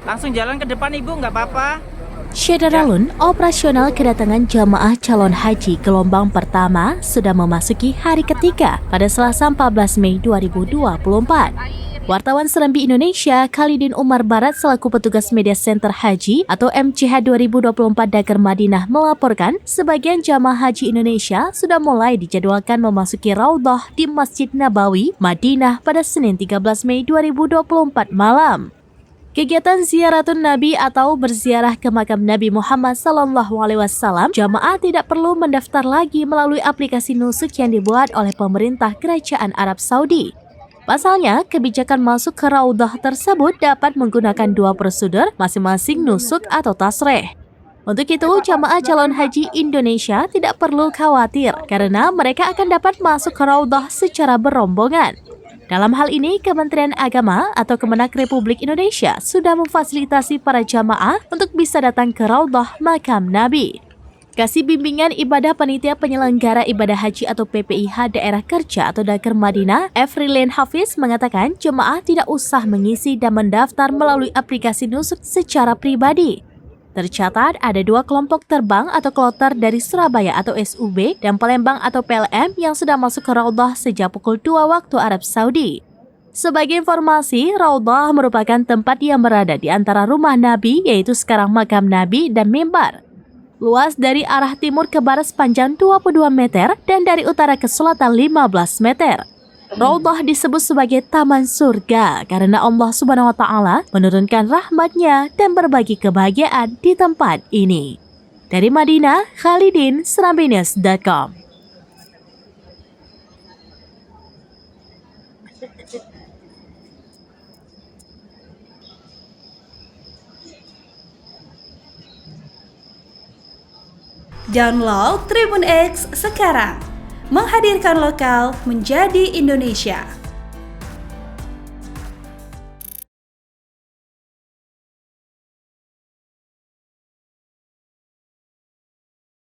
Langsung jalan ke depan Ibu, nggak apa-apa. Syederalun, operasional kedatangan jamaah calon haji gelombang pertama sudah memasuki hari ketiga pada Selasa 14 Mei 2024. Wartawan Serambi Indonesia, Khalidin Umar Barat selaku petugas Media Center Haji atau MCH 2024 Dagar Madinah melaporkan sebagian jamaah haji Indonesia sudah mulai dijadwalkan memasuki Raudhah di Masjid Nabawi, Madinah pada Senin 13 Mei 2024 malam. Kegiatan ziaratun Nabi atau berziarah ke makam Nabi Muhammad SAW, jamaah tidak perlu mendaftar lagi melalui aplikasi nusuk yang dibuat oleh pemerintah Kerajaan Arab Saudi. Pasalnya, kebijakan masuk ke Raudhah tersebut dapat menggunakan dua prosedur masing-masing nusuk atau tasreh. Untuk itu, jamaah calon haji Indonesia tidak perlu khawatir karena mereka akan dapat masuk ke Raudhah secara berombongan. Dalam hal ini, Kementerian Agama atau Kemenak Republik Indonesia sudah memfasilitasi para jamaah untuk bisa datang ke Raudhah makam Nabi. Kasih Bimbingan Ibadah Panitia Penyelenggara Ibadah Haji atau PPIH Daerah Kerja atau Dagar Madinah, Efrilin Hafiz mengatakan jemaah tidak usah mengisi dan mendaftar melalui aplikasi nusuk secara pribadi. Tercatat ada dua kelompok terbang atau kloter dari Surabaya atau SUB dan Palembang atau PLM yang sudah masuk ke Raudhah sejak pukul 2 waktu Arab Saudi. Sebagai informasi, Raudhah merupakan tempat yang berada di antara rumah Nabi, yaitu sekarang makam Nabi dan mimbar. Luas dari arah timur ke barat sepanjang 22 meter dan dari utara ke selatan 15 meter. Raudhah disebut sebagai taman surga karena Allah Subhanahu wa taala menurunkan rahmatnya dan berbagi kebahagiaan di tempat ini. Dari Madinah, Khalidin, serambinews.com. Download Tribun X sekarang, menghadirkan lokal menjadi Indonesia.